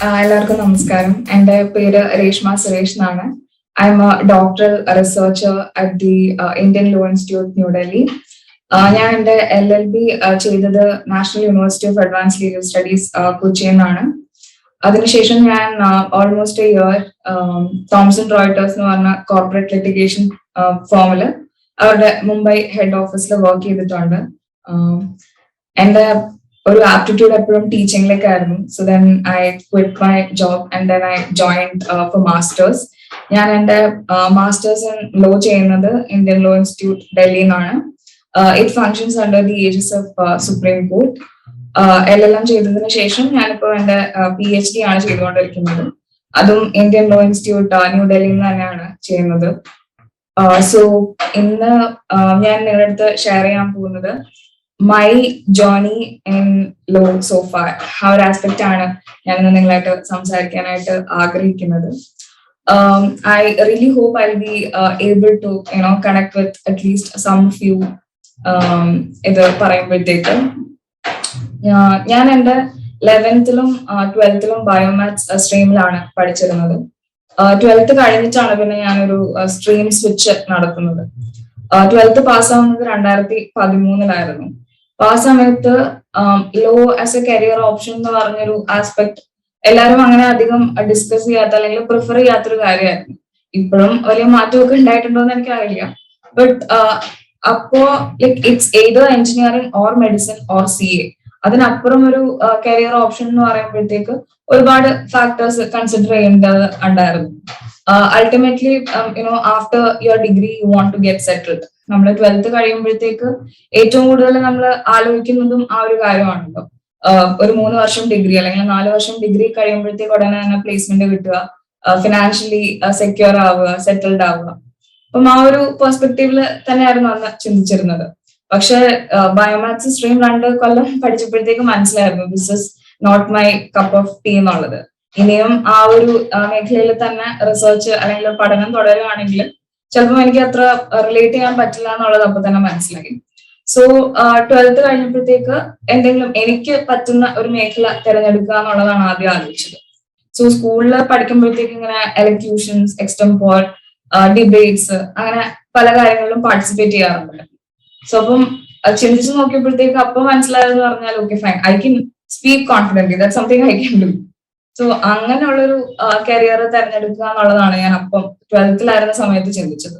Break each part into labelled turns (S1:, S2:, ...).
S1: എല്ലാവർക്കും നമസ്കാരം. എൻ്റെ പേര് രേഷ്മ സുരേഷ് എന്നാണ്. I am a doctoral researcher at the Indian law Institute New Delhi. ഞാൻ എൻ്റെ LLB ചെയ്തത് National University of Advance Legal Studies കൊച്ചിയിൽ നിന്നാണ്. അതിനുശേഷം ഞാൻ almost a year Thomson Reuters എന്ന് പറഞ്ഞ കോർപ്പറേറ്റ് ലിറ്റിഗേഷൻ ഫേമിൽ അവരുടെ മുംബൈ ഹെഡ് ഓഫീസിൽ വർക്ക് ചെയ്തിട്ടുണ്ട്. എൻ്റെ ഒരു ആപ്റ്റിറ്റ്യൂഡ് എപ്പോഴും ടീച്ചിങ്ങിലേക്കായിരുന്നു. So then I quit my job and then I joined for masters. ഞാൻ എൻ്റെ മാസ്റ്റേഴ്സ് ഇൻ ലോ ചെയ്യുന്നത് ഇന്ത്യൻ ലോ ഇൻസ്റ്റിറ്റ്യൂട്ട് ഡൽഹിയിൽ നിന്നാണ്. It functions under the aegis of supreme court. LLM ചെയ്തതിനു ശേഷം ഞാനിപ്പോ എൻ്റെ PhD ആണ് ചെയ്തുകൊണ്ടിരിക്കുന്നത്. അതും ഇന്ത്യൻ ലോ ഇൻസ്റ്റിറ്റ്യൂട്ട് ന്യൂഡൽഹിയിൽ നിന്ന് തന്നെയാണ് ചെയ്യുന്നത്. സോ ഇന്ന് ഞാൻ നിങ്ങളുടെ അടുത്ത് ഷെയർ ചെയ്യാൻ പോകുന്നത് my journey in law so far. ആ ഒരു ആസ്പെക്ട് ആണ് ഞാൻ ഇന്ന് നിങ്ങളായിട്ട് സംസാരിക്കാനായിട്ട് ആഗ്രഹിക്കുന്നത്. I really hope I'll be able to connect with at least some of you. ഇത് പറയുമ്പോഴത്തേക്ക് ഞാൻ എൻ്റെ 11th-ലും 12th-ലും ബയോമാത്സ് സ്ട്രീമിലാണ് പഠിച്ചിരുന്നത്. 12th കഴിഞ്ഞിട്ടാണ് പിന്നെ ഞാനൊരു സ്ട്രീം സ്വിച്ച് നടത്തുന്നത്. 12th പാസ്സാവുന്നത് 2013-ലായിരുന്നു. അപ്പൊ ആ സമയത്ത് law as a career option എന്ന് പറഞ്ഞൊരു ആസ്പെക്ട് എല്ലാവരും അങ്ങനെ അധികം ഡിസ്കസ് ചെയ്യാത്ത അല്ലെങ്കിൽ പ്രിഫർ ചെയ്യാത്തൊരു കാര്യമായിരുന്നു. ഇപ്പോഴും വലിയ മാറ്റമൊക്കെ ഉണ്ടായിട്ടുണ്ടോ എന്ന് എനിക്കറിയില്ല. ബട്ട് അപ്പോ like it's either engineering or medicine or CA. അതിനപ്പുറം ഒരു കരിയർ ഓപ്ഷൻ എന്ന് പറയുമ്പോഴത്തേക്ക് ഒരുപാട് ഫാക്ടേഴ്സ് കൺസിഡർ ചെയ്യേണ്ടത് ഉണ്ടായിരുന്നു. Ultimately after your degree you want to get settled. നമ്മൾ 12th കഴിയുമ്പോഴത്തേക്ക് ഏറ്റവും കൂടുതൽ നമ്മൾ ആലോചിക്കുന്നതും ആ ഒരു കാര്യമാണല്ലോ. ഒരു 3 വർഷം ഡിഗ്രി അല്ലെങ്കിൽ 4 വർഷം ഡിഗ്രി കഴിയുമ്പോഴത്തേക്ക് ഉടനെ തന്നെ പ്ലേസ്മെന്റ് കിട്ടുക, ഫിനാൻഷ്യലി സെക്യൂർ ആവുക, സെറ്റിൽഡ് ആവുക. അപ്പം ആ ഒരു പെർസ്പെക്റ്റീവില് തന്നെയായിരുന്നു അന്ന് ചിന്തിച്ചിരുന്നത്. പക്ഷെ ബയോമാത്സ് സ്ട്രീം 2 കൊല്ലം പഠിച്ചപ്പോഴത്തേക്ക് മനസ്സിലായിരുന്നു this is not my cup of tea എന്നുള്ളത്. ഇനിയും ആ ഒരു മേഖലയിൽ തന്നെ റിസർച്ച് അല്ലെങ്കിൽ പഠനം തുടരുകയാണെങ്കിൽ ചിലപ്പോൾ എനിക്ക് അത്ര റിലേറ്റ് ചെയ്യാൻ പറ്റില്ല എന്നുള്ളത് അപ്പൊ തന്നെ മനസ്സിലായി. സോ 12th കഴിഞ്ഞപ്പോഴത്തേക്ക് എന്തെങ്കിലും എനിക്ക് പറ്റുന്ന ഒരു മേഖല തിരഞ്ഞെടുക്കുക എന്നുള്ളതാണ് ആദ്യം ആലോചിച്ചത്. സോ സ്കൂളിൽ പഠിക്കുമ്പോഴത്തേക്ക് ഇങ്ങനെ എലക്യൂഷൻസ്, എക്സ്റ്റംപോർ, ഡിബേറ്റ്സ്, അങ്ങനെ പല കാര്യങ്ങളിലും പാർട്ടിസിപ്പേറ്റ് ചെയ്യാറുണ്ട്. സോ അപ്പം ചിന്തിച്ചു നോക്കിയപ്പോഴത്തേക്ക് അപ്പം മനസ്സിലായതെന്ന് പറഞ്ഞാൽ okay fine, I can speak confidently, that something I can do. So അങ്ങനെയുള്ളൊരു കരിയർ തിരഞ്ഞെടുക്കുക എന്നുള്ളതാണ് ഞാൻ അപ്പം 12th-ലായിരുന്ന സമയത്ത് ചിന്തിച്ചത്.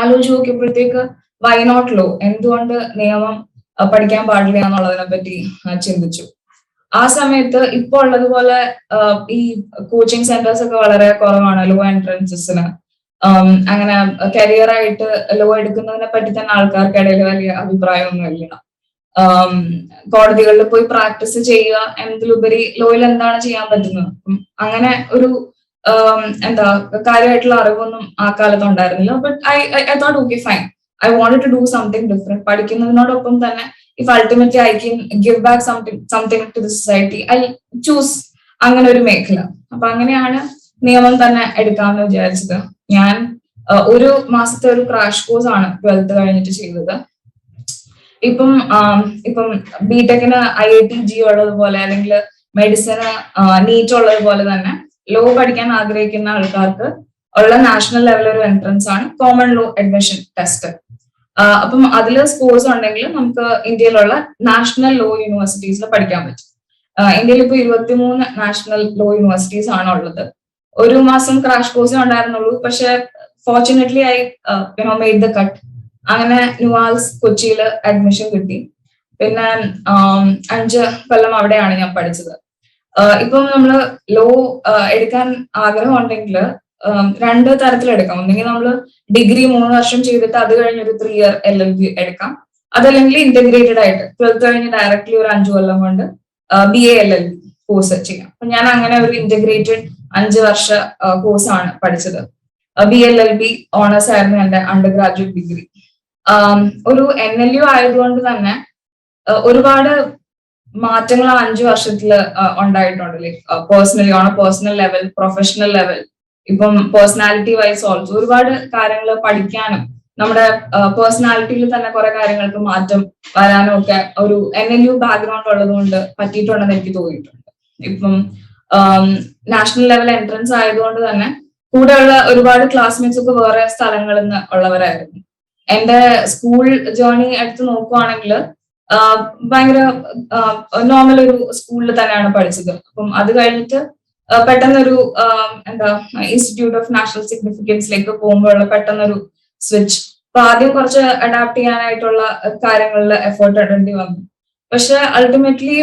S1: ആലോചിച്ച് നോക്കിയപ്പോഴത്തേക്ക് വൈ നോട്ട് ലോ, എന്തുകൊണ്ട് നിയമം പഠിക്കാൻ പാടില്ല എന്നുള്ളതിനെ പറ്റി ചിന്തിച്ചു. ആ സമയത്ത് ഇപ്പൊ ഉള്ളതുപോലെ ഈ കോച്ചിങ് സെന്റേഴ്സ് ഒക്കെ വളരെ കുറവാണ് ലോ എൻട്രൻസസിന്. അങ്ങനെ കരിയർ ആയിട്ട് ലോ എടുക്കുന്നതിനെ പറ്റി തന്നെ ആൾക്കാർക്കിടയിൽ വലിയ അഭിപ്രായമൊന്നുമില്ല. കോടതികളിൽ പോയി പ്രാക്ടീസ് ചെയ്യുക എന്നതിലുപരി ലോയിൽ എന്താണ് ചെയ്യാൻ പറ്റുന്നത്, അങ്ങനെ ഒരു എന്താ കാര്യമായിട്ടുള്ള അറിവൊന്നും ആ കാലത്ത് ഉണ്ടായിരുന്നില്ല. But I thought okay fine, I wanted to do something different. പഠിക്കുന്നതിനോടൊപ്പം തന്നെ if ultimately I can give back something to the society, I choose അങ്ങനെ ഒരു മേഖല. അപ്പൊ അങ്ങനെയാണ് നിയമം തന്നെ എടുക്കാമെന്ന് വിചാരിച്ചത്. ഞാൻ ഒരു മാസത്തെ ഒരു ക്രാഷ് കോഴ്സ് ആണ് 12th കഴിഞ്ഞിട്ട് ചെയ്തത്. ഇപ്പം ബിടെക്കിന് IIT ഉള്ളതുപോലെ അല്ലെങ്കിൽ മെഡിസിന് നീറ്റ് ഉള്ളതുപോലെ തന്നെ ലോ പഠിക്കാൻ ആഗ്രഹിക്കുന്ന ആൾക്കാർക്ക് ഉള്ള നാഷണൽ ലെവൽ ഒരു എൻട്രൻസ് ആണ് കോമൺ ലോ അഡ്മിഷൻ ടെസ്റ്റ്. അപ്പം അതിൽ സ്കോഴ്സ് ഉണ്ടെങ്കിൽ നമുക്ക് ഇന്ത്യയിലുള്ള നാഷണൽ ലോ യൂണിവേഴ്സിറ്റീസിൽ പഠിക്കാൻ പറ്റും. ഇന്ത്യയിൽ ഇപ്പൊ 23 നാഷണൽ ലോ യൂണിവേഴ്സിറ്റീസ് ആണ് ഉള്ളത്. ഒരു മാസം ക്രാഷ് കോഴ്സേ ഉണ്ടായിരുന്നുള്ളൂ. പക്ഷെ fortunately I made the cut. അങ്ങനെ ന്യൂവാൽസ് കൊച്ചിയിൽ അഡ്മിഷൻ കിട്ടി. പിന്നെ 5 കൊല്ലം അവിടെയാണ് ഞാൻ പഠിച്ചത്. ഇപ്പം നമ്മള് ലോ എടുക്കാൻ ആഗ്രഹം ഉണ്ടെങ്കിൽ 2 തരത്തിലെടുക്കാം. ഒന്നെങ്കിൽ നമ്മൾ ഡിഗ്രി 3 വർഷം ചെയ്തിട്ട് അത് കഴിഞ്ഞൊരു 3 year LLB എടുക്കാം. അതല്ലെങ്കിൽ ഇന്റഗ്രേറ്റഡ് ആയിട്ട് 12th കഴിഞ്ഞ് ഡയറക്ട്ലി ഒരു 5 കൊല്ലം കൊണ്ട് BA LLB കോഴ്സ് ചെയ്യാം. അപ്പൊ ഞാൻ അങ്ങനെ ഒരു ഇന്റഗ്രേറ്റഡ് 5 വർഷ കോഴ്സാണ് പഠിച്ചത്. BLLB ഓണേഴ്സ് ആയിരുന്നു എന്റെ അണ്ടർ ഗ്രാജുവേറ്റ് ഡിഗ്രി. ഒരു NLU ആയതുകൊണ്ട് തന്നെ ഒരുപാട് മാറ്റങ്ങൾ ആ 5 വർഷത്തില് ഉണ്ടായിട്ടുണ്ട്. Like personally on personal level, professional level, ഇപ്പം പേഴ്സണാലിറ്റി വൈസ് ഓൾസോ ഒരുപാട് കാര്യങ്ങൾ പഠിക്കാനും നമ്മുടെ പേഴ്സണാലിറ്റിയിൽ തന്നെ കുറെ കാര്യങ്ങൾക്ക് മാറ്റം വരാനും ഒക്കെ ഒരു NLU ബാക്ക്ഗ്രൗണ്ട് ഉള്ളത് കൊണ്ട് പറ്റിയിട്ടുണ്ടെന്ന് എനിക്ക് തോന്നിയിട്ടുണ്ട്. ഇപ്പം നാഷണൽ ലെവൽ എൻട്രൻസ് ആയതുകൊണ്ട് തന്നെ കൂടെയുള്ള ഒരുപാട് ക്ലാസ്മേറ്റ്സ് ഒക്കെ വേറെ സ്ഥലങ്ങളിൽ നിന്ന് ഉള്ളവരായിരുന്നു. എന്റെ സ്കൂൾ ജേർണി എടുത്ത് നോക്കുവാണെങ്കിൽ ഭയങ്കര നോർമൽ ഒരു സ്കൂളിൽ തന്നെയാണ് പഠിച്ചത്. അപ്പം അത് കഴിഞ്ഞിട്ട് പെട്ടെന്നൊരു എന്താ ഇൻസ്റ്റിറ്റ്യൂട്ട് ഓഫ് നാഷണൽ സിഗ്നിഫിക്കൻസിലേക്ക് പോകുമ്പോഴുള്ള പെട്ടെന്നൊരു സ്വിച്ച്. അപ്പൊ ആദ്യം കുറച്ച് അഡാപ്റ്റ് ചെയ്യാനായിട്ടുള്ള കാര്യങ്ങളിൽ എഫേർട്ട് ഇടേണ്ടി വന്നു. പക്ഷെ ultimately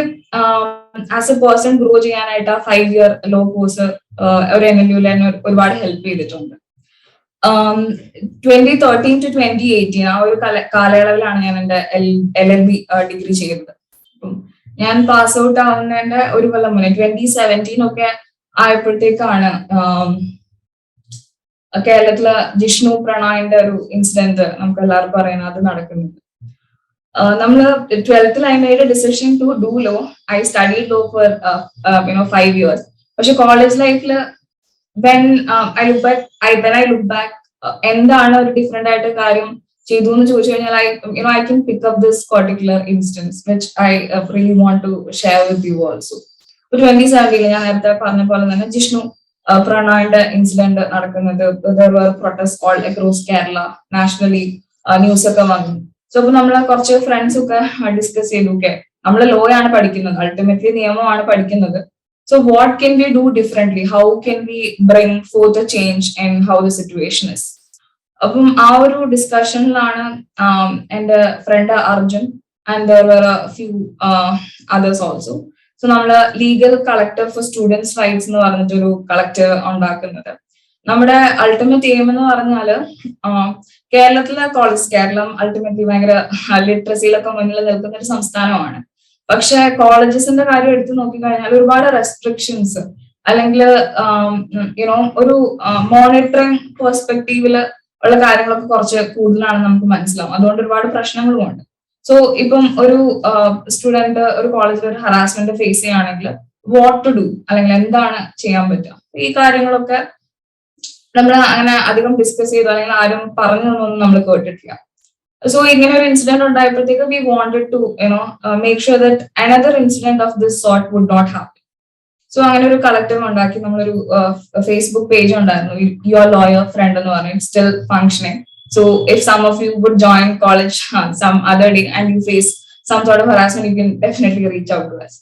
S1: as A person grow ചെയ്യാനായിട്ട് ആ 5 year ലോ കോഴ്സ് ഒരു NLU തന്നെ ഒരുപാട് ഹെൽപ്പ് ചെയ്തിട്ടുണ്ട്. 2013 to 2018 ആ ഒരു കാലയളവിലാണ് ഞാൻ എന്റെ LLB ഡിഗ്രി ചെയ്തത്. ഞാൻ പാസ് ഔട്ട് ആവുന്നതിന്റെ ഒരു കൊല്ലം മുന്നേ 2017 ഒക്കെ ആയപ്പോഴത്തേക്കാണ് കേരളത്തില് ജിഷ്ണു പ്രണായിന്റെ ഒരു ഇൻസിഡന്റ് നമുക്ക് എല്ലാവർക്കും അറിയണം, അത് നടക്കുന്നത്. നമ്മള് 12th I made a decision to do law. I studied law for 5 years. പക്ഷെ കോളേജ് ലൈഫില് when I look back എന്താണ് ഒരു ഡിഫറെന്റ് ആയിട്ട് കാര്യം ചെയ്തു എന്ന് ചോദിച്ചു കഴിഞ്ഞാൽ I can pick up this particular instance which I really want to share with you also. 2017 ഞാൻ നേരത്തെ പറഞ്ഞ പോലെ തന്നെ ജിഷ്ണു പ്രണായിന്റെ ഇൻസിഡന്റ് നടക്കുന്നത്. there were protests all across Kerala, nationally news ഒക്കെ വന്നു. സോ അപ്പൊ നമ്മള് കുറച്ച് ഫ്രണ്ട്സ് ഒക്കെ ഡിസ്കസ് ചെയ്തു. ഓക്കെ, നമ്മള് ലോ ആണ് പഠിക്കുന്നത്, അൾട്ടിമേറ്റ്ലി നിയമമാണ് പഠിക്കുന്നത്. So what can we do differently, how can we bring forth a change in how the situation is. അപ്പം ആ ഒരു ഡിസ്കഷനിലാണ് എന്റെ friend Arjun and there were a few others also. So നമ്മള് legal collective for students rights എന്ന് പറഞ്ഞിട്ടൊരു collector ഉണ്ടാക്കുന്നത്. നമ്മുടെ അൾട്ടിമേറ്റ് എയിം എന്ന് പറഞ്ഞാല് കേരളത്തിലെ കേരളം അൾട്ടിമേറ്റ്ലി ഭയങ്കര ലിറ്ററസിയിലൊക്കെ മുന്നിൽ നിൽക്കുന്ന ഒരു സംസ്ഥാനമാണ്. പക്ഷെ കോളേജസിന്റെ കാര്യം എടുത്തു നോക്കിക്കഴിഞ്ഞാൽ ഒരുപാട് റെസ്ട്രിക്ഷൻസ് അല്ലെങ്കിൽ ഒരു മോണിറ്ററിങ് പെർസ്പെക്റ്റീവില് ഉള്ള കാര്യങ്ങളൊക്കെ കുറച്ച് കൂടുതലാണ് നമുക്ക് മനസ്സിലാവും. അതുകൊണ്ട് ഒരുപാട് പ്രശ്നങ്ങളും ഉണ്ട്. സോ ഇപ്പം ഒരു സ്റ്റുഡന്റ് ഒരു കോളേജിൽ ഒരു ഹറാസ്മെന്റ് ഫേസ് ചെയ്യുകയാണെങ്കിൽ വാട്ട് ടു ഡു, അല്ലെങ്കിൽ എന്താണ് ചെയ്യാൻ പറ്റുക, ഈ കാര്യങ്ങളൊക്കെ നമ്മൾ അങ്ങനെ അധികം ഡിസ്കസ് ചെയ്തു അല്ലെങ്കിൽ ആരും പറഞ്ഞതൊന്നും നമ്മൾ കേട്ടിട്ടില്ല. സോ ഇങ്ങനെ ഒരു ഇൻസിഡന്റ് ഉണ്ടായപ്പോഴത്തേക്ക് we wanted to make sure that another incident of this sort would not happen. So അങ്ങനെ ഒരു കളക്ടീവ് ഉണ്ടാക്കി. നമ്മളൊരു ഫേസ്ബുക്ക് പേജ് ഉണ്ടായിരുന്നു, യുവർ ലോയർ ഫ്രണ്ട് എന്ന് പറഞ്ഞു. It still functioning. So if some of you would join college some other day and you face some sort of harassment, you can definitely reach out to us.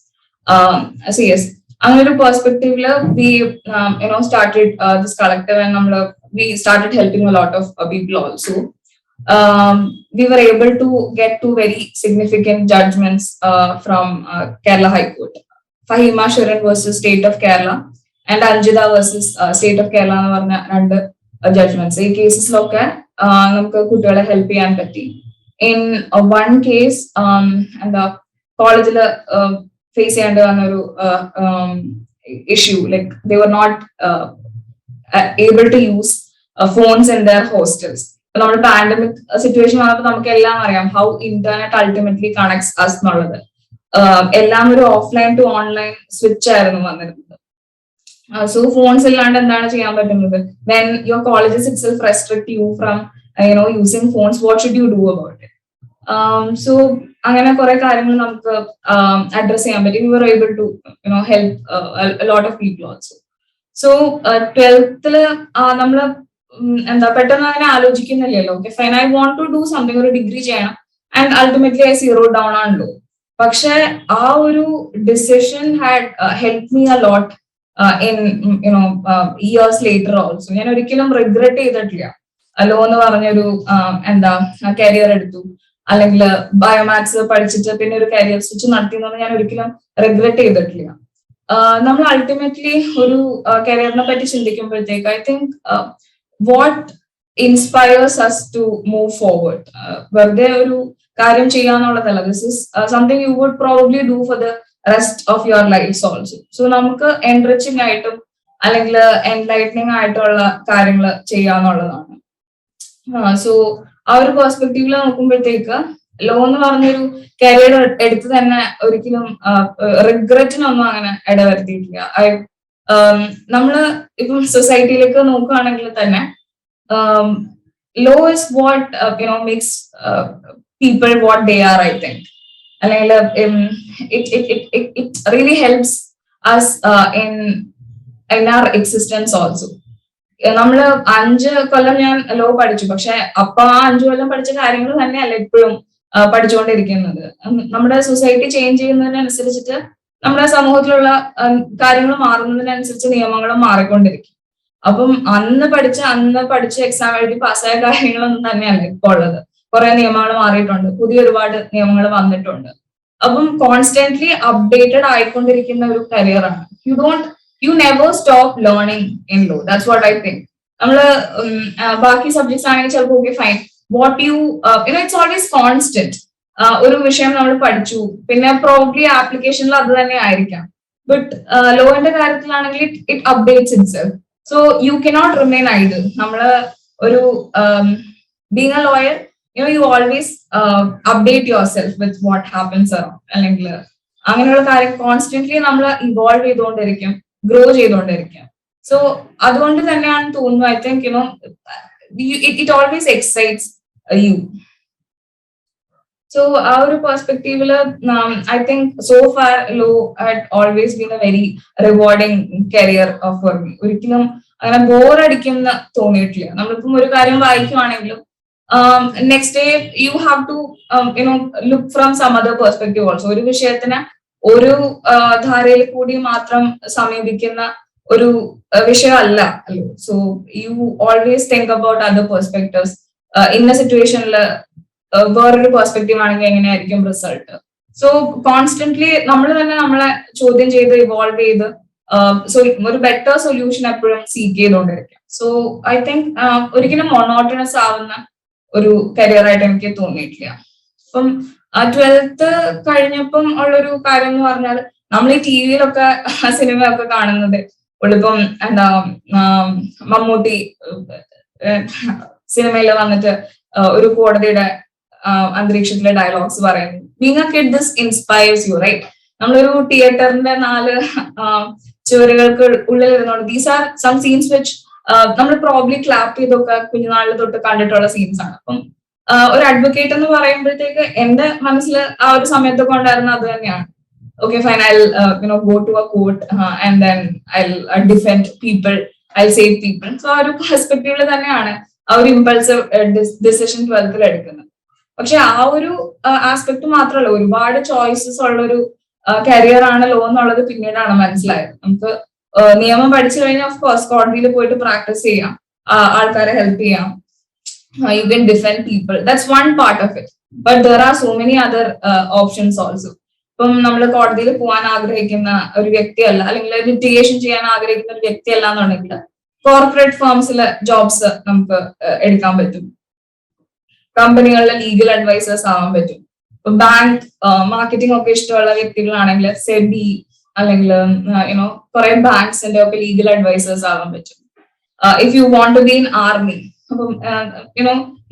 S1: So yes, അങ്ങനെ ഒരു പെർസ്പെക്റ്റീവില് we started this collective and we started helping a lot of people also. We were able to get 2 very significant judgments from Kerala High Court. Fahima Sharan versus State of Kerala and Anjita versus State of Kerala എന്ന് പറഞ്ഞ 2 judgments. ഈ കേസസിലൊക്കെ നമുക്ക് കുട്ടികളെ help ചെയ്യാൻ പറ്റി. In one case എന്താ കോളേജില് face ചെയ്യേണ്ടി വന്ന ഒരു issue, like they were not able to use phones in their hostels. നമ്മുടെ പാൻഡമിക് സിറ്റുവേഷൻ വന്നപ്പോൾ നമുക്ക് എല്ലാം അറിയാം how internet ultimately connects us എന്നുള്ളത്. എല്ലാം ഒരു ഓഫ്ലൈൻ ടു ഓൺലൈൻ സ്വിച്ച് ആയിരുന്നു വന്നിരുന്നത്. സോ ഫോൺസ് ഇല്ലാണ്ട് എന്താണ് ചെയ്യാൻ പറ്റുന്നത്? When your colleges itself restrict you from using phones, what should you do about it? So അങ്ങനെ കുറെ കാര്യങ്ങൾ നമുക്ക് അഡ്രസ് ചെയ്യാൻ പറ്റും. You are able to help lot of people also. So 12th നമ്മള് എന്താ പെട്ടെന്ന് അങ്ങനെ ആലോചിക്കുന്നില്ലല്ലോ. Okay fine, I want to do something, ഒരു ഡിഗ്രി ചെയ്യണം and ultimately I zero down ആണല്ലോ. പക്ഷെ ആ ഒരു decision had help me a lot in years later also. ഞാൻ ഒരിക്കലും റിഗ്രറ്റ് ചെയ്തിട്ടില്ല. ലോ എന്ന് പറഞ്ഞൊരു എന്താ കരിയർ എടുത്തു, അല്ലെങ്കിൽ ബയോമാത്സ് പഠിച്ചിട്ട് പിന്നെ ഒരു കരിയർ സ്വിച്ച് നടത്തിയെന്ന് ഞാൻ ഒരിക്കലും റിഗ്രറ്റ് ചെയ്തിട്ടില്ല. നമ്മൾ അൾട്ടിമേറ്റ്ലി ഒരു കരിയറിനെ പറ്റി ചിന്തിക്കുമ്പോഴത്തേക്ക് I think what inspires us to move forward. വെറുതെ ഒരു കാര്യം ചെയ്യാന്നുള്ളതല്ല. This is something you would probably do for the rest of your life also. So നമുക്ക് എൻറിച്ചിങ് ആയിട്ടും അല്ലെങ്കിൽ എൻലൈറ്റനിങ് ആയിട്ടുള്ള കാര്യങ്ങൾ ചെയ്യാന്നുള്ളതാണ്. സോ ആ ഒരു പെർസ്പെക്റ്റീവില് നോക്കുമ്പോഴത്തേക്ക് ലോ എന്ന് പറഞ്ഞൊരു കരിയർ എടുത്ത് തന്നെ ഒരിക്കലും റിഗ്രറ്റിനൊന്നും അങ്ങനെ ഇടവരുത്തിയിട്ടില്ല. നമ്മള് ഇപ്പം സൊസൈറ്റിയിലേക്ക് നോക്കുകയാണെങ്കിൽ തന്നെ law is what makes people what they are, I think. അല്ലെങ്കിൽ it really helps us in our existence also. നമ്മള് 5 കൊല്ലം ഞാൻ ലോ പഠിച്ചു, പക്ഷെ അപ്പൊ ആ 5 കൊല്ലം പഠിച്ച കാര്യങ്ങൾ തന്നെയല്ല ഇപ്പോഴും പഠിച്ചുകൊണ്ടിരിക്കുന്നത്. നമ്മുടെ സൊസൈറ്റി ചേഞ്ച് ചെയ്യുന്നതിനനുസരിച്ചിട്ട് നമ്മുടെ സമൂഹത്തിലുള്ള കാര്യങ്ങൾ മാറുന്നതിനനുസരിച്ച് നിയമങ്ങളും മാറിക്കൊണ്ടിരിക്കും. അപ്പം അന്ന് പഠിച്ച എക്സാം എഴുതി പാസ്സായ കാര്യങ്ങളൊന്നും തന്നെയല്ല ഇപ്പൊ ഉള്ളത്. കുറെ നിയമങ്ങൾ മാറിയിട്ടുണ്ട്, പുതിയ ഒരുപാട് നിയമങ്ങൾ വന്നിട്ടുണ്ട്. അപ്പം കോൺസ്റ്റന്റ്ലി അപ്ഡേറ്റഡ് ആയിക്കൊണ്ടിരിക്കുന്ന ഒരു കരിയറാണ്. You never stop learning in law. That's what I think. നമ്മള് ബാക്കി സബ്ജക്ട്സ് ആണെങ്കിൽ ചിലപ്പോൾ okay fine, what you it's always constant. ഒരു വിഷയം നമ്മൾ പഠിച്ചു, പിന്നെ പ്രോബ്ലി ആപ്ലിക്കേഷനിൽ അത് തന്നെ ആയിരിക്കാം. ബട്ട് ലോന്റെ കാര്യത്തിലാണെങ്കിൽ it updates itself. So you cannot remain idle. നമ്മള് ഒരു being a lawyer, you always update yourself with what happens around. അല്ലെങ്കിൽ അങ്ങനെയുള്ള കാര്യം കോൺസ്റ്റന്റ്ലി നമ്മൾ ഇവോൾവ് ചെയ്തുകൊണ്ടിരിക്കും, ഗ്രോ ചെയ്തുകൊണ്ടിരിക്കും. സോ അതുകൊണ്ട് തന്നെയാണ് തോന്നുന്നു, I think it always excites you. So ആ ഒരു പെർസ്പെക്ടീവില് I think so far law had always been a very rewarding career for me. ഒരിക്കലും അങ്ങനെ ബോറടിക്കുന്ന തോന്നിയിട്ടില്ല. നമ്മളിപ്പം ഒരു കാര്യം വായിക്കുവാണെങ്കിലും next day you have to look from some other perspective also. ഒരു വിഷയത്തിന് ഒരു ധാരയിൽ കൂടി മാത്രം സമീപിക്കുന്ന ഒരു വിഷയമല്ല അല്ലോ. So you always think about other perspectives. ഇന്ന സിറ്റുവേഷനിൽ വേറൊരു പെർസ്പെക്റ്റീവ് ആണെങ്കിൽ എങ്ങനെയായിരിക്കും റിസൾട്ട്. സോ കോൺസ്റ്റന്റ്ലി നമ്മൾ തന്നെ നമ്മളെ ചോദ്യം ചെയ്ത് ഇവോൾവ് ചെയ്ത് ഒരു ബെറ്റർ സൊല്യൂഷൻ എപ്പോഴും സീക്ക് ചെയ്തുകൊണ്ടിരിക്കും. സോ ഐ തിങ്ക് ഒരിക്കലും മോണോട്ടണസ് ആവുന്ന ഒരു കരിയർ ആയിട്ട് എനിക്ക് തോന്നിയിട്ടില്ല. അപ്പം 12th കഴിഞ്ഞപ്പം ഉള്ളൊരു കാര്യം എന്ന് പറഞ്ഞാൽ, നമ്മൾ ഈ ടി വിയിലൊക്കെ സിനിമയൊക്കെ കാണുന്നത് ഇപ്പം എന്താ മമ്മൂട്ടി സിനിമയിൽ വന്നിട്ട് ഒരു കോടതിയുടെ അന്തരീക്ഷത്തിലെ ഡയലോഗ്സ് പറയുന്നു. Being a kid this inspires you, right? നമ്മളൊരു തിയേറ്ററിന്റെ 4 ചുവരുകൾക്ക് ഉള്ളിൽ ഇരുന്നോണ്ട് these are some scenes which നമ്മൾ പ്രോബ്ലി ക്ലാപ്പ് ചെയ്തൊക്കെ കുഞ്ഞുനാളിൽ തൊട്ട് കണ്ടിട്ടുള്ള സീൻസ് ആണ്. അപ്പം ഒരു അഡ്വക്കേറ്റ് എന്ന് പറയുമ്പോഴത്തേക്ക് എന്റെ മനസ്സിൽ ആ ഒരു സമയത്തൊക്കെ ഉണ്ടായിരുന്ന അത് തന്നെയാണ്. Okay fine, I go to a court and then I defend people, I save people. So ആ ഒരു പെർസ്പെക്റ്റീവില് തന്നെയാണ് ആ ഒരു ഇമ്പൾസീവ് ഡിസിഷൻ 12th എടുക്കുന്നത്. പക്ഷെ ആ ഒരു ആസ്പെക്ട് മാത്രമല്ല, ഒരുപാട് ചോയ്സസ് ഉള്ള ഒരു കരിയർ ആണ് ലോ എന്നുള്ളത് പിന്നീടാണ് മനസ്സിലായത്. നമുക്ക് നിയമം പഠിച്ചു കഴിഞ്ഞാൽ ഓഫ് കോഴ്സ് കോടതിയിൽ പോയിട്ട് പ്രാക്ടീസ് ചെയ്യാം, ആൾക്കാരെ ഹെൽപ്പ് ചെയ്യാം, you can defend people, that's one part of it. But there are so many other options also. ഇപ്പം നമ്മൾ കോടതിയിൽ പോകാൻ ആഗ്രഹിക്കുന്ന ഒരു വ്യക്തിയല്ല, അല്ലെങ്കിൽ ലിറ്റിഗേഷൻ ചെയ്യാൻ ആഗ്രഹിക്കുന്ന ഒരു വ്യക്തിയല്ല എന്നുണ്ടെങ്കിൽ കോർപ്പറേറ്റ് ഫേംസിലെ ജോബ്സ് നമുക്ക് എടുക്കാൻ പറ്റും, കമ്പനികളിലെ ലീഗൽ അഡ്വൈസേഴ്സ് ആവാൻ പറ്റും. ഇപ്പൊ ബാങ്ക് മാർക്കറ്റിംഗ് ഒക്കെ ഇഷ്ടമുള്ള വ്യക്തികളാണെങ്കിൽ സെബി അല്ലെങ്കിൽ കുറെ ബാങ്ക്സിന്റെ ഒക്കെ ലീഗൽ അഡ്വൈസേഴ്സ് ആവാൻ പറ്റും. If you want to be in army,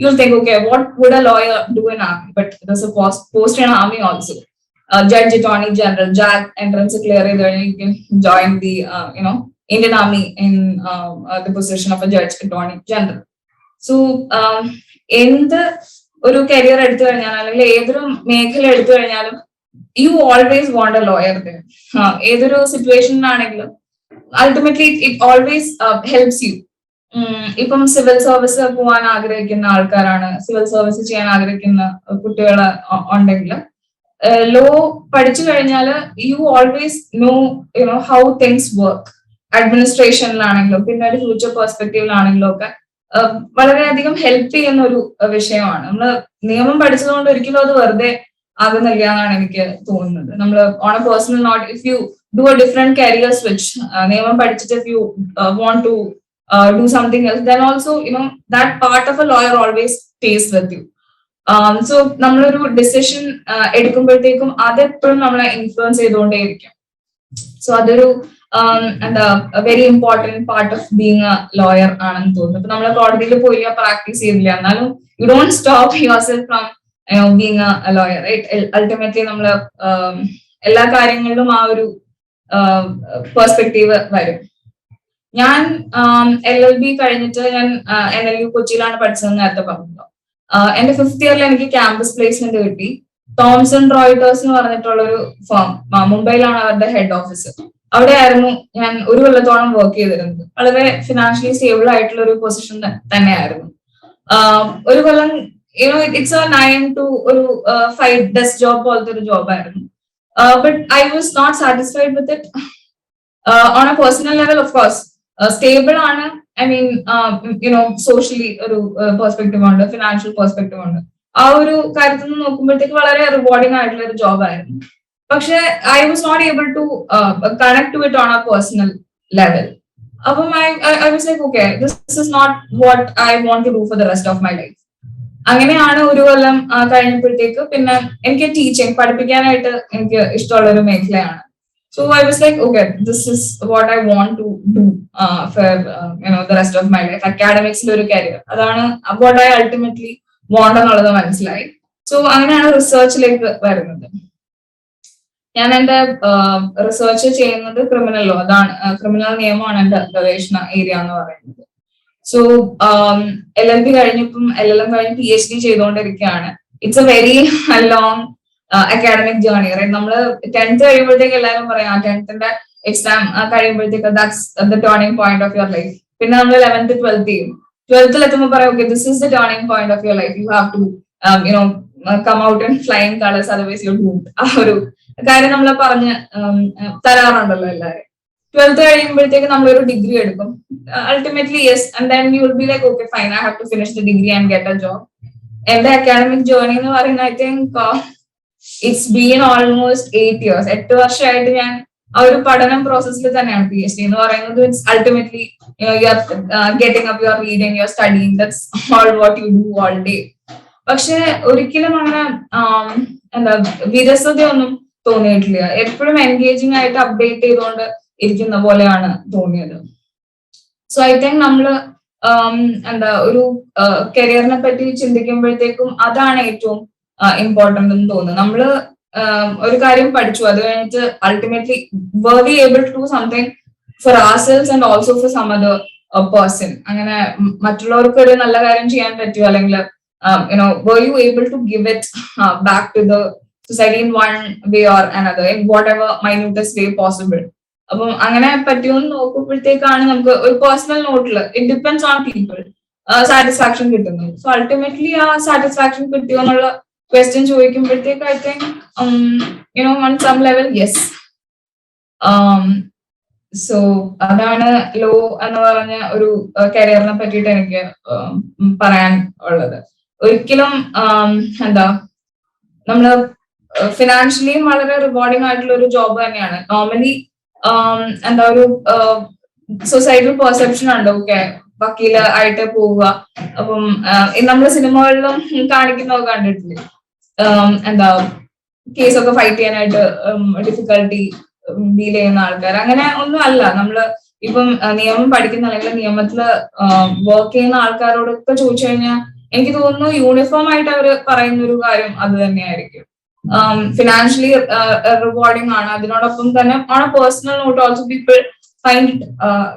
S1: you think okay what would a lawyer do in army, but there's a post in army also. Judge, Attorney General, JAG entrance clear ചെയ്ത് കഴിഞ്ഞാൽ you can join the Indian Army in the position of a Judge, Attorney General. So എന്ത് ഒരു career എടുത്തു കഴിഞ്ഞാൽ അല്ലെങ്കിൽ ഏതൊരു മേഖല എടുത്തു കഴിഞ്ഞാലും you always want a lawyer. ഏതൊരു സിറ്റുവേഷനിലാണെങ്കിലും ultimately it always helps you. ഇപ്പം സിവിൽ സർവീസ് പോകാൻ ആഗ്രഹിക്കുന്ന ആൾക്കാരാണ്, സിവിൽ സർവീസ് ചെയ്യാൻ ആഗ്രഹിക്കുന്ന കുട്ടികൾ ഉണ്ടെങ്കിൽ ലോ പഠിച്ചു കഴിഞ്ഞാൽ you always know how things work. അഡ്മിനിസ്ട്രേഷനിലാണെങ്കിലും പിന്നെ ഒരു ഫ്യൂച്ചർ പെർസ്പെക്റ്റീവിലാണെങ്കിലും ഒക്കെ വളരെയധികം ഹെൽപ്പ് ചെയ്യുന്ന ഒരു വിഷയമാണ്. നമ്മൾ നിയമം പഠിച്ചതുകൊണ്ട് ഒരിക്കലും അത് വെറുതെ ആകുന്നില്ല എന്നാണ് എനിക്ക് തോന്നുന്നത്. നമ്മൾ on a personal note, if you do a different career switch, നിയമം പഠിച്ചിട്ട് if you want to do something else, then also that part of a lawyer always stays with you. So നമ്മളൊരു ഡിസിഷൻ എടുക്കുമ്പോഴത്തേക്കും അതെപ്പോഴും നമ്മളെ influence ചെയ്തുകൊണ്ടേയിരിക്കും. So അതൊരു എന്താ very important part of being a lawyer ആണെന്ന് തോന്നുന്നു. ഇപ്പൊ നമ്മളെ കോടതിയിൽ പോയി പ്രാക്ടീസ് ചെയ്തില്ല, എന്നാലും you don't stop yourself from being a lawyer, right? Ultimately നമ്മള് എല്ലാ കാര്യങ്ങളിലും ആ ഒരു പെർസ്പെക്റ്റീവ് വരും. ഞാൻ LLB കഴിഞ്ഞിട്ട് ഞാൻ NLU കൊച്ചിയിലാണ് പഠിച്ചതെന്ന് നേരത്തെ പറഞ്ഞല്ലോ. എന്റെ 5th ഇയറിൽ എനിക്ക് ക്യാമ്പസ് പ്ലേസ്മെന്റ് കിട്ടി. തോംസൺ റോയിട്ടേഴ്സ് എന്ന് പറഞ്ഞിട്ടുള്ള ഒരു ഫേം, മുംബൈയിലാണ് അവരുടെ ഹെഡ് ഓഫീസ്. അവിടെയായിരുന്നു ഞാൻ ഒരു കൊല്ലത്തോളം വർക്ക് ചെയ്തിരുന്നത്. വളരെ ഫിനാൻഷ്യലി സ്റ്റേബിൾ ആയിട്ടുള്ള ഒരു പൊസിഷൻ തന്നെയായിരുന്നു. ഒരു കൊല്ലം ഇറ്റ്സ് എ 9 to ഒരു 5 ഡെസ്ക് ജോബ് പോലത്തെ ഒരു ജോബായിരുന്നു. But I was not satisfied with it. On a personal level of course stable ആണ്. ഐ മീൻ സോഷ്യലി ഒരു പെർസ്പെക്റ്റീവ് ഉണ്ട്, ഫിനാൻഷ്യൽ പെർസ്പെക്റ്റീവ് ഉണ്ട്. ആ ഒരു കാര്യത്തിൽ നിന്ന് നോക്കുമ്പോഴത്തേക്ക് വളരെ റിവാർഡിംഗ് ആയിട്ടുള്ള ഒരു ജോബായിരുന്നു. പക്ഷെ I was not able to connect to it on a personal level. അപ്പം I was like okay, this is not what I want to do for the rest of my life. അങ്ങനെയാണ് ഒരു കൊല്ലം കഴിഞ്ഞപ്പോഴത്തേക്ക് പിന്നെ എനിക്ക് ടീച്ചിങ്, പഠിപ്പിക്കാനായിട്ട് എനിക്ക് ഇഷ്ടമുള്ള ഒരു മേഖലയാണ്. So I was like, okay, this is what I want to do for the rest of my life. Academics ഒരു കരിയർ, അതാണ് what I ultimately want എന്നുള്ളത് മനസ്സിലായി. സോ അങ്ങനെയാണ് റിസർച്ചിലേക്ക് വരുന്നത്. ഞാൻ എന്റെ റിസർച്ച് ചെയ്യുന്നത് ക്രിമിനൽ ലോ, അതാണ് ക്രിമിനൽ നിയമമാണ് എന്റെ ഗവേഷണ ഏരിയ എന്ന് പറയുന്നത്. സോ LLB കഴിഞ്ഞിപ്പം LLM കഴിഞ്ഞ് PhD ചെയ്തുകൊണ്ടിരിക്കുകയാണ്. It's a very long academic journey. നമ്മള് 10th കഴിയുമ്പോഴത്തേക്ക് എല്ലാവരും പറയാം 10th എക്സാം കഴിയുമ്പോഴത്തേക്ക് that's the turning point of your life. പിന്നെ നമ്മൾ 11th 12th ചെയ്യും. 12th എത്തുമ്പോൾ പറയാം okay, this is the turning point of your life. You have to come out in flying colours, otherwise you dude. ആ ഒരു കാര്യം നമ്മൾ പറഞ്ഞ് തരാറുണ്ടല്ലോ എല്ലാവരും. 12th കഴിയുമ്പോഴത്തേക്ക് നമ്മളൊരു ഡിഗ്രി എടുക്കും. Ultimately yes, and then you will be like okay fine, I have to finish the degree and get a job. എന്റെ അക്കാഡമിക് ജേർണി എന്ന് പറയുന്നത് I think it's been almost 8 years. 8 വർഷമായിട്ട് ഞാൻ ആ ഒരു പഠനം പ്രോസസ്സിൽ തന്നെയാണ്. PhD എന്ന് പറയുന്നത് it's ultimately you are getting up, you are reading, you are studying, that's all what you do all day. പക്ഷെ ഒരിക്കലും അങ്ങനെ എന്താ വിരസതയൊന്നും തോന്നിയിട്ടില്ല. എപ്പോഴും എൻഗേജിങ് ആയിട്ട് അപ്ഡേറ്റ് ചെയ്തുകൊണ്ട് ഇരിക്കുന്ന പോലെയാണ് തോന്നിയത്. സോ ഐ തിങ്ക് നമ്മള് എന്താ ഒരു കരിയറിനെ പറ്റി ചിന്തിക്കുമ്പോഴത്തേക്കും അതാണ് ഏറ്റവും ഇമ്പോർട്ടന്റ് എന്ന് തോന്നുന്നു. നമ്മള് ഒരു കാര്യം പഠിച്ചു, അത് കഴിഞ്ഞിട്ട് ultimately were we able to do something for ourselves and also for some other person. അങ്ങനെ മറ്റുള്ളവർക്ക് ഒരു നല്ല കാര്യം ചെയ്യാൻ പറ്റുമോ, അല്ലെങ്കിൽ were you able to give it back to the society in one way or another, in whatever minutest way possible. അപ്പം അങ്ങനെ പറ്റുമെന്ന് നോക്കുമ്പോഴത്തേക്കാണ് നമുക്ക് ഒരു പേഴ്സണൽ നോട്ടിൽ it depends on people satisfaction കിട്ടുന്നത്. സോ അൾട്ടിമേറ്റ്ലി ആ സാറ്റിസ്ഫാക്ഷൻ കിട്ടിയോ എന്നുള്ള ക്വസ്റ്റ്യൻ ചോദിക്കുമ്പോഴത്തേക്ക് I think on some level yes. So അതാണ് ലോ എന്ന് പറഞ്ഞ ഒരു കരിയറിനെ പറ്റിയിട്ട് എനിക്ക് പറയാൻ ഉള്ളത്. ഒരിക്കലും എന്താ നമ്മള് ഫിനാൻഷ്യലിയും വളരെ റിവാർഡിംഗ് ആയിട്ടുള്ള ഒരു ജോബ് തന്നെയാണ്. നോർമലി എന്താ ഒരു സൊസൈറ്റൽ പെർസെപ്ഷൻ ഉണ്ട്, ഓക്കെ വക്കീല് ആയിട്ട് പോവുക. അപ്പം നമ്മള് സിനിമകളിലും കാണിക്കുന്നതൊക്കെ കണ്ടിട്ടില്ലേ, എന്താ കേസൊക്കെ ഫൈറ്റ് ചെയ്യാനായിട്ട് ഡിഫിക്കൽട്ടി ഡീൽ ചെയ്യുന്ന ആൾക്കാർ. അങ്ങനെ ഒന്നും അല്ല. നമ്മള് ഇപ്പം നിയമം പഠിക്കുന്ന അല്ലെങ്കിൽ നിയമത്തില് വർക്ക് ചെയ്യുന്ന ആൾക്കാരോടൊക്കെ ചോദിച്ചു കഴിഞ്ഞാൽ എനിക്ക് തോന്നുന്നു യൂണിഫോം ആയിട്ട് അവർ പറയുന്ന ഒരു കാര്യം അത് തന്നെയായിരിക്കും. ഫിനാൻഷ്യലി റിവാർഡിംഗ് ആണ്. അതിനോടൊപ്പം തന്നെ on a personal note also people find it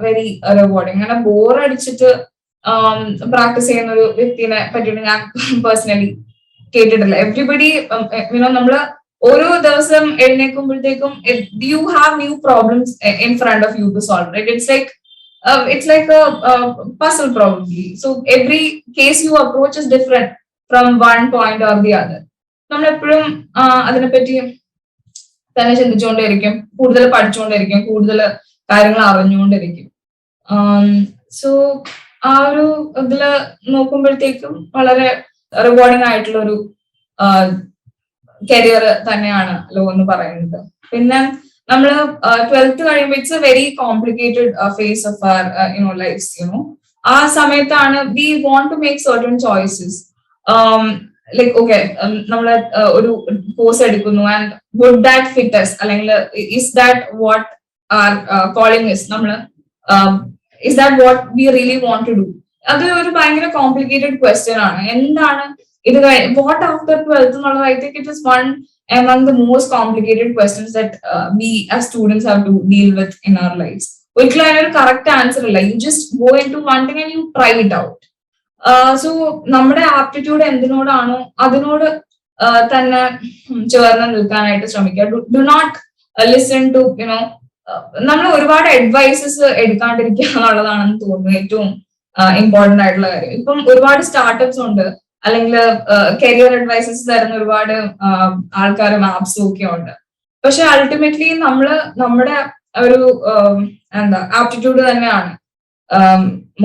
S1: very rewarding. അങ്ങനെ ബോർ അടിച്ചിട്ട് പ്രാക്ടീസ് ചെയ്യുന്ന ഒരു വ്യക്തിനെ പറ്റിയിട്ട് ഞാൻ പേഴ്സണലി കേട്ടിട്ടില്ല. എവ്രിബഡി നമ്മള് ഓരോ ദിവസം എഴുന്നേൽക്കുമ്പോഴത്തേക്കും you have new problems in front of you to solve it. It's like a puzzle probably. So every case you approach is different from one point or the other. നമ്മൾ എപ്പോഴും അതിനെപ്പറ്റി തന്നെ ചിന്തിച്ചുകൊണ്ടിരിക്കും, കൂടുതൽ പഠിച്ചുകൊണ്ടിരിക്കും, കൂടുതൽ കാര്യങ്ങൾ അറിഞ്ഞുകൊണ്ടിരിക്കും. സോ ആ ഒരു ഇതില് നോക്കുമ്പോഴത്തേക്കും വളരെ റിവാർഡിംഗ് ആയിട്ടുള്ള ഒരു കരിയർ തന്നെയാണ് ലോ എന്ന് പറയുന്നത്. പിന്നെ നമ്മള് 12th കഴിയുമ്പോൾ it's a very complicated phase of our lives. ആ സമയത്താണ് we want to make certain choices. Like okay, നമ്മള് ഒരു കോഴ്സ് എടുക്കുന്നു and would that fit us, അല്ലെങ്കിൽ is that what are calling us, നമ്മള് is that what we really want to do. അത് ഒരു ഭയങ്കര കോംപ്ലിക്കേറ്റഡ് ക്വസ്റ്റ്യൻ ആണ്. എന്താണ് ഇത് വാട്ട് ആഫ്റ്റർ 12th എന്നുള്ളത് I think it is one among the most complicated questions that we as students have to deal with in our lives. ഒരിക്കലും അതിനൊരു correct answer ഇല്ല. You just go into one thing and you try it out. So നമ്മുടെ aptitude എന്തിനോടാണോ അതിനോട് തന്നെ ചേർന്ന് നിൽക്കാനായിട്ട് ശ്രമിക്കുക. ഡു നോട്ട് ലിസൺ ടു നമ്മൾ ഒരുപാട് അഡ്വൈസസ് എടുക്കാണ്ടിരിക്കുക എന്നുള്ളതാണെന്ന് തോന്നുന്നു ഏറ്റവും ഇമ്പോർട്ടന്റ് ആയിട്ടുള്ള കാര്യം. ഇപ്പം ഒരുപാട് സ്റ്റാർട്ടപ്സ് ഉണ്ട്, അല്ലെങ്കിൽ കരിയർ അഡ്വൈസസ് തരുന്ന ഒരുപാട് ആൾക്കാരും ആപ്സും ഒക്കെ ഉണ്ട്. പക്ഷെ അൾട്ടിമേറ്റ്ലി നമ്മുടെ ഒരു എന്താ ആപ്റ്റിറ്റ്യൂഡ് തന്നെയാണ്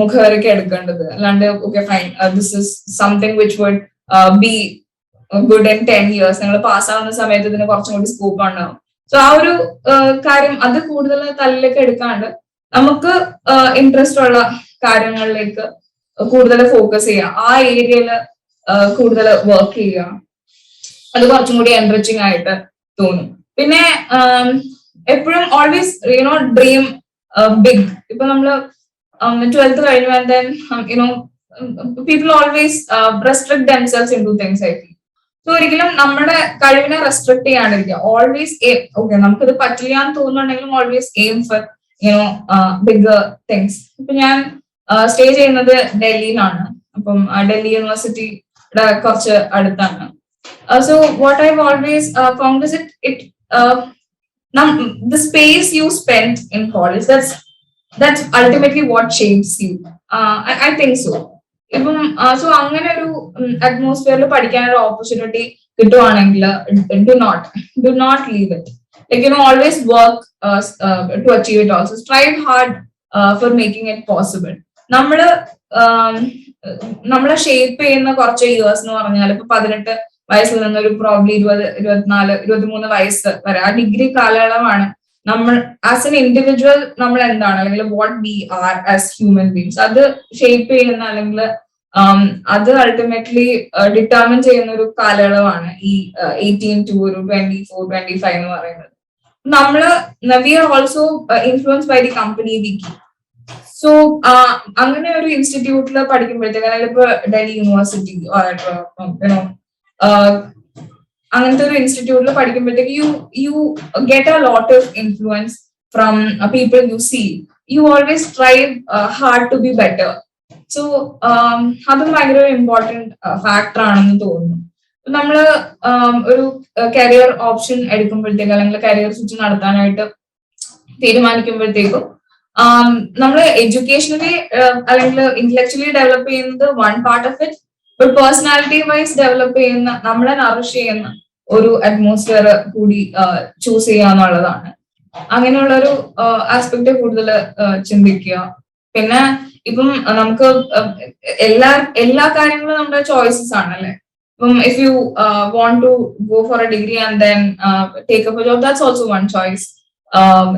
S1: മുഖവരയ്ക്ക് എടുക്കേണ്ടത്. അല്ലാണ്ട് okay fine, this is something which would be good in 10 years, നിങ്ങൾ പാസ്സാവുന്ന സമയത്ത് ഇതിന് കുറച്ചും കൂടി സ്കോപ്പ് ഉണ്ടാവും. സോ ആ ഒരു കാര്യം അത് കൂടുതൽ തലയിലേക്ക് എടുക്കാണ്ട് നമുക്ക് ഇൻട്രസ്റ്റ് ഉള്ള കാര്യങ്ങളിലേക്ക് കൂടുതൽ ഫോക്കസ് ചെയ്യുക, ആ ഏരിയയിൽ കൂടുതൽ വർക്ക് ചെയ്യുക. അത് കുറച്ചും കൂടി എൻറിച്ചിങ് ആയിട്ട് തോന്നും. പിന്നെ എപ്പോഴും ഓൾവേസ് ഡ്രീം ബിഗ്. ഇപ്പൊ നമ്മള് 12th കഴിഞ്ഞു, and then people always restrict themselves in two things. I think so ഒരിക്കലും നമ്മുടെ കഴിവിനെ റെസ്ട്രിക്ട് ചെയ്യാണ്ടിരിക്കുക. ഓൾവേസ് ഓക്കെ നമുക്കിത് പറ്റില്ല എന്ന് തോന്നുന്നുണ്ടെങ്കിലും always aim for bigger things. ഇപ്പൊ ഞാൻ സ്റ്റേ ചെയ്യുന്നത് ഡൽഹിയിലാണ്. അപ്പം ഡൽഹി യൂണിവേഴ്സിറ്റിയുടെ കുറച്ച് അടുത്താണ്. So what I've always found is the space you spend in college, that's ultimately what shapes you. I think so. ഇപ്പം സോ അങ്ങനെ ഒരു അറ്റ്മോസ്ഫിയറിൽ പഠിക്കാനൊരു ഓപ്പർച്യൂണിറ്റി കിട്ടുവാണെങ്കിൽ do not leave it. Like always work to achieve it. Also strive hard for making it possible. നമ്മളെ shape ചെയ്യുന്ന കുറച്ച് years എന്ന് പറഞ്ഞാൽ ഇപ്പൊ 18 വയസ്സിൽ നിന്നൊരു പ്രോബ്ലി 20, 24, 23 വയസ്സ് വരെ ആ ഡിഗ്രി കാലയളവാണ് നമ്മൾ ആസ് എൻ ഇൻഡിവിജ്വൽ നമ്മൾ എന്താണ്, അല്ലെങ്കിൽ what we are as human beings, അത് ഷേപ്പ് ചെയ്യുന്ന അല്ലെങ്കിൽ അത് അൾട്ടിമേറ്റ്ലി ഡിറ്റർമിൻ ചെയ്യുന്ന ഒരു കാലയളവാണ് ഈ 18 to ഒരു 24, 25 എന്ന് പറയുന്നത്. We are also influence by the company we keep. So അങ്ങനെ ഒരു ഇൻസ്റ്റിറ്റ്യൂട്ടിൽ പഠിക്കുമ്പോഴത്തേക്ക്, അതായത് ഇപ്പൊ ഡൽഹി യൂണിവേഴ്സിറ്റി അങ്ങനത്തെ ഒരു ഇൻസ്റ്റിറ്റ്യൂട്ടിൽ പഠിക്കുമ്പോഴത്തേക്ക് you get a lot of influence from people you see. You always thrive hard to be better. So അതും ഭയങ്കര ഒരു ഇമ്പോർട്ടന്റ് ഫാക്ടർ ആണെന്ന് തോന്നുന്നു. നമ്മള് ഒരു കരിയർ ഓപ്ഷൻ എടുക്കുമ്പോഴത്തേക്ക്, അല്ലെങ്കിൽ കരിയർ സ്വിച്ച് നടത്താനായിട്ട് തീരുമാനിക്കുമ്പോഴത്തേക്കും നമ്മൾ എഡ്യൂക്കേഷണലി അല്ലെങ്കിൽ ഇന്റലക്ച്വലി ഡെവലപ്പ് ചെയ്യുന്നത് one part of it, but personality wise develop ചെയ്യുന്ന, നമ്മളെ നറിഷ് ചെയ്യുന്ന ഒരു അറ്റ്മോസ്ഫിയർ കൂടി ചൂസ് ചെയ്യുക എന്നുള്ളതാണ്. അങ്ങനെയുള്ള ഒരു ആസ്പെക്ട് കൂടുതൽ ചിന്തിക്കുക. പിന്നെ ഇപ്പം നമുക്ക് എല്ലാ കാര്യങ്ങളും നമ്മുടെ ചോയ്സസ് ആണ് അല്ലെ. ഇപ്പം if you want to go for a degree and then take up a job, that's also one choice.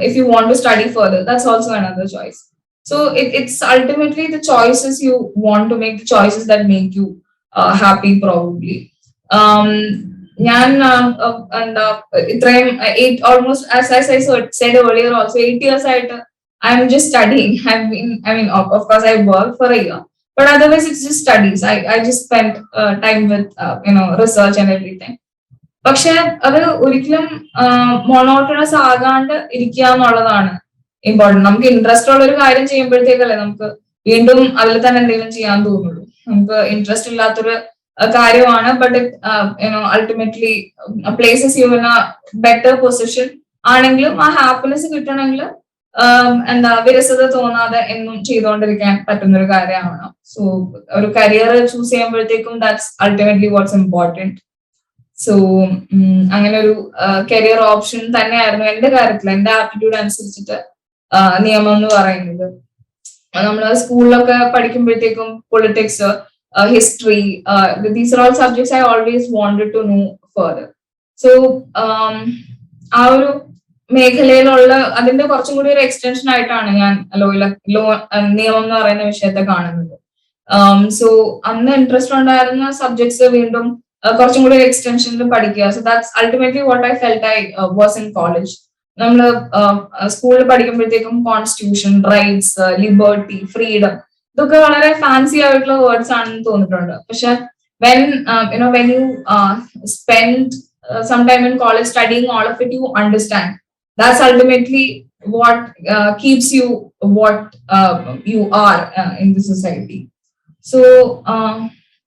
S1: If you want to study further, that's also another choice. So it's ultimately the choices you want to make, the choices that make you happy probably. ഞാൻ ഇത്രയും almost as I said earlier also 8 years ആയിട്ട് I'm just studying. Of course I worked for a year, but otherwise it's just studies. I just spent time with research and everything. പക്ഷെ അത് ഒരിക്കലും monotonous ആകാണ്ട് ഇരിക്കുക എന്നുള്ളതാണ് important. നമുക്ക് interest ഉള്ള ഒരു കാര്യം ചെയ്യുമ്പോഴത്തേക്കല്ലേ നമുക്ക് വീണ്ടും അതിൽ തന്നെ എന്തെങ്കിലും ചെയ്യാൻ തോന്നുള്ളൂ. നമുക്ക് ഇൻട്രസ്റ്റ് ഇല്ലാത്തൊരു കാര്യമാണ്, but ultimately places you in A better position ആണെങ്കിലും ആ ഹാപ്പിനെസ് കിട്ടണമെങ്കിൽ വിരസത തോന്നാതെ എന്നും ചെയ്തുകൊണ്ടിരിക്കാൻ പറ്റുന്ന ഒരു കാര്യമാണ്. സോ ഒരു കരിയർ ചൂസ് ചെയ്യുമ്പോഴത്തേക്കും that's ultimately what's important. So അങ്ങനെ ഒരു കരിയർ ഓപ്ഷൻ തന്നെയായിരുന്നു എന്റെ കാര്യത്തിൽ, എന്റെ ആപ്റ്റിറ്റ്യൂഡ് അനുസരിച്ചിട്ട് നിയമം എന്ന് പറയുന്നത്. നമ്മള് സ്കൂളിലൊക്കെ പഠിക്കുമ്പോഴത്തേക്കും politics, history, these are all subjects I always wanted to know further. So ആ ഒരു മേഖലയിലുള്ള അതിന്റെ കുറച്ചും കൂടി ഒരു എക്സ്റ്റൻഷൻ ആയിട്ടാണ് ഞാൻ നിയമം എന്ന് പറയുന്ന വിഷയത്തെ കാണുന്നത്. സോ അന്ന് ഇൻട്രസ്റ്റ് ഉണ്ടായിരുന്ന സബ്ജക്ട്സ് വീണ്ടും കുറച്ചും കൂടി എക്സ്റ്റൻഷനിൽ പഠിക്കുക. So that's ultimately what I felt I was in college. നമ്മള് സ്കൂളിൽ പഠിക്കുമ്പോഴത്തേക്കും കോൺസ്റ്റിറ്റ്യൂഷൻ, റൈറ്റ്സ്, ലിബർട്ടി, ഫ്രീഡം, ഇതൊക്കെ വളരെ ഫാൻസി ആയിട്ടുള്ള വേർഡ്സ് ആണെന്ന് തോന്നിയിട്ടുണ്ട്. പക്ഷെ when you spend some time in college studying all of it, you understand that's ultimately what keeps you what you are in the society. So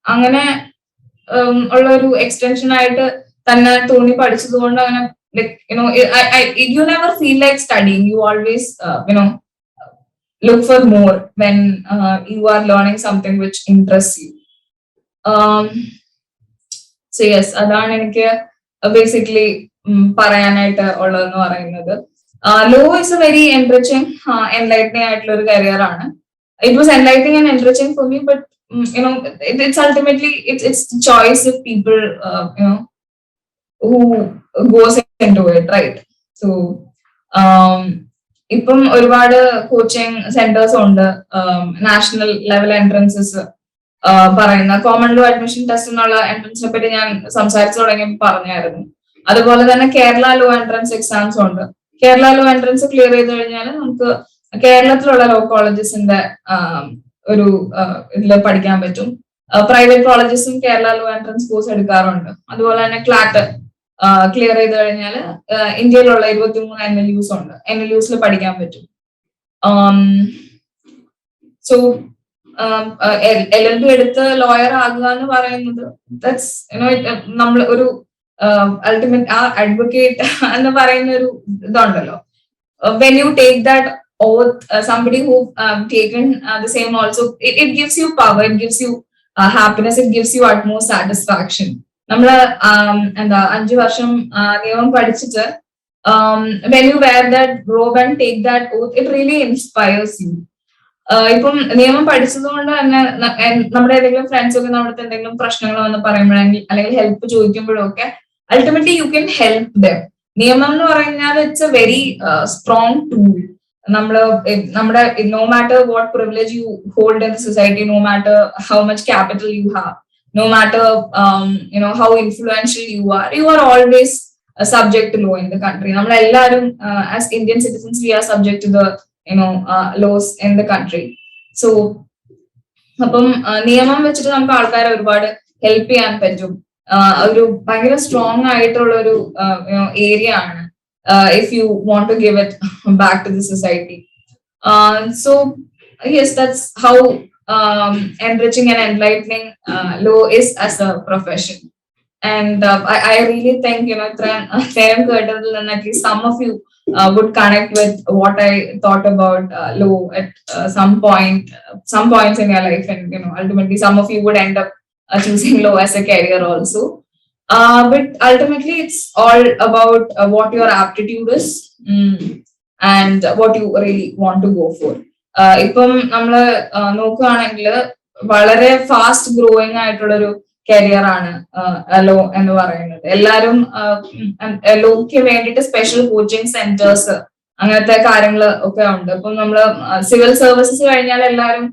S1: അങ്ങനെ ഉള്ള ഒരു extension ആയിട്ട് തന്നെ തോന്നി പഠിച്ചത് കൊണ്ട് അങ്ങനെ like, you never feel like studying. You always, look for more when you are learning something which interests you. So yes, അതാണ് എനിക്ക് basically പറയാനായിട്ട് ഉള്ളതെന്ന് പറയുന്നത്. Law is a very enriching, enlightening ആയിട്ടുള്ള ഒരു career ആണ്. It was enlightening and enriching for me, but it's ultimately it's the choice of people, who goes into it, right? So ഇപ്പം ഒരുപാട് കോച്ചിങ് സെന്റേഴ്സ് ഉണ്ട്, national level entrances പറയുന്ന common law admission test എന്നുള്ള എൻട്രൻസിനെ പറ്റി ഞാൻ സംസാരിച്ചു തുടങ്ങിയപ്പോൾ പറഞ്ഞായിരുന്നു. അതുപോലെ തന്നെ കേരള ലോ എൻട്രൻസ് എക്സാംസ് ഉണ്ട്. കേരള ലോ എൻട്രൻസ് ക്ലിയർ ചെയ്ത് കഴിഞ്ഞാൽ നമുക്ക് കേരളത്തിലുള്ള ലോ കോളേജസിന്റെ ഒരു ഇതിൽ പഠിക്കാൻ പറ്റും. പ്രൈവറ്റ് കോളേജസും കേരള ലോ എൻട്രൻസ് കോഴ്സ് എടുക്കാറുണ്ട്. അതുപോലെ തന്നെ ക്ലാറ്റ് ക്ലിയർ ചെയ്ത് കഴിഞ്ഞാൽ ഇന്ത്യയിലുള്ള 23 NLUs ഉണ്ട്. NLUs പഠിക്കാൻ പറ്റും. സോ LLB എടുത്ത് ലോയർ ആകുക എന്ന് പറയുന്നത് നമ്മൾ ഒരു അൾട്ടിമേറ്റ് ആ അഡ്വക്കേറ്റ് എന്ന് പറയുന്ന ഒരു ഇതുണ്ടല്ലോ. When you take that oath, somebody who taken the same also, it gives you power, it gives you happiness, it gives you utmost satisfaction. നമ്മള് എന്താ 5 വർഷം നിയമം പഠിച്ചിട്ട് when you wear that robe and take that oath, it really inspires you. ഇപ്പം നിയമം പഠിച്ചത് കൊണ്ട് തന്നെ നമ്മുടെ ഏതെങ്കിലും ഫ്രണ്ട്സ് ഒക്കെ നമ്മുടെ എന്തെങ്കിലും പ്രശ്നങ്ങൾ വന്ന് പറയുമ്പോഴെങ്കിൽ അല്ലെങ്കിൽ ഹെൽപ്പ് ചോദിക്കുമ്പോഴും ഒക്കെ ultimately you can help them. നിയമം എന്ന് പറഞ്ഞാൽ it's a very strong tool. നമ്മുടെ no matter what privilege you hold in society, no matter how much capital you have, no matter how influential you are always subject to law in the country. നമ്മൾ എല്ലാവരും as Indian citizens we are subject to the laws in the country. So അപ്പം നിയമം വെച്ചിട്ട് നമുക്ക് ആൾക്കാരെ ഒരുപാട് help ചെയ്യാൻ പറ്റും. ഒരു ഭയങ്കര സ്ട്രോങ് ആയിട്ടുള്ള ഒരു ഏരിയ ആണ് if you want to give it back to the society. So yes, that's how enriching and enlightening law is as a profession. And I really think at least some of you would connect with what I thought about law at some points in your life, and ultimately some of you would end up choosing law as a career also. But ultimately it's all about what your aptitude is, and what you really want to go for. ഇപ്പം നമ്മള് നോക്കുകയാണെങ്കിൽ വളരെ fast growing ആയിട്ടുള്ളൊരു career ആണ് law എന്ന് പറയുന്നത്. എല്ലാവരും ലോയ്ക്ക് വേണ്ടിയിട്ട് സ്പെഷ്യൽ കോച്ചിങ് സെന്റേഴ്സ് അങ്ങനത്തെ കാര്യങ്ങൾ ഒക്കെ ഉണ്ട്. ഇപ്പം നമ്മള് സിവിൽ സർവീസസ് കഴിഞ്ഞാൽ എല്ലാവരും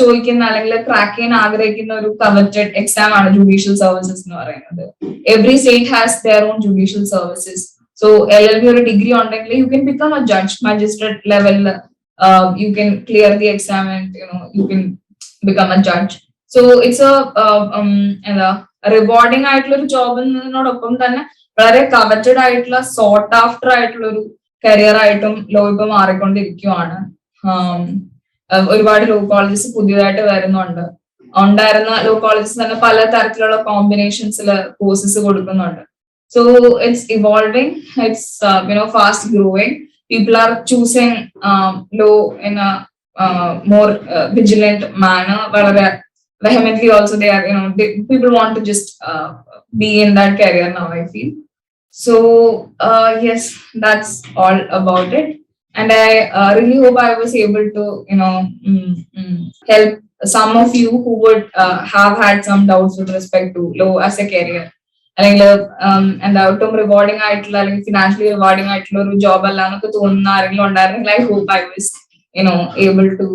S1: ചോദിക്കുന്ന അല്ലെങ്കിൽ ക്രാക്ക് ചെയ്യാൻ ആഗ്രഹിക്കുന്ന ഒരു കവറ്റഡ് എക്സാം ആണ് ജുഡീഷ്യൽ സർവീസസ് എന്ന് പറയുന്നത്. Every state has their own judicial services. So LLB ഒരു ഡിഗ്രി ഉണ്ടെങ്കിൽ you can become a judge, magistrate ലെവലില് you can clear the exam and you can become a judge. So it's a rewarding ആയിട്ടുള്ള ഒരു job എന്നതിനോടൊപ്പം തന്നെ വളരെ coveted ആയിട്ടുള്ള saute after ആയിട്ടുള്ള ഒരു കരിയർ ആയിട്ടും ലോ ഇപ്പൊ മാറിക്കൊണ്ടിരിക്കുവാണ്. ഒരുപാട് ലോ കോളേജസ് പുതിയതായിട്ട് വരുന്നുണ്ട്. ഉണ്ടായിരുന്ന ലോ കോളേജസ് തന്നെ പല തരത്തിലുള്ള കോമ്പിനേഷൻസിൽ കോഴ്സസ് കൊടുക്കുന്നുണ്ട്. So it's evolving, it's fast growing. People are choosing law in a more vigilant manner. Very vehemently also they are, people want to just be in that career now, I feel. So yes, that's all about it. And I really hope I was able to, help some of you who would have had some doubts with respect to law as a career. അല്ലെങ്കിൽ എന്താ ഒട്ടും rewarding ആയിട്ടുള്ള അല്ലെങ്കിൽ financially rewarding ആയിട്ടുള്ള ഒരു job അല്ല എന്നൊക്കെ തോന്നുന്ന ആരെങ്കിലും ഉണ്ടായിരുന്നെങ്കിൽ I hope I was able to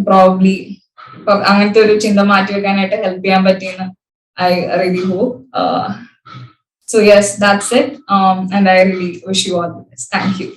S1: probably അങ്ങനത്തെ ഒരു ചിന്ത മാറ്റി വെക്കാനായിട്ട് ഹെൽപ്പ് ചെയ്യാൻ പറ്റിയെന്ന് I really hope. So yes, that's it. And I really wish you all the best. Thank you.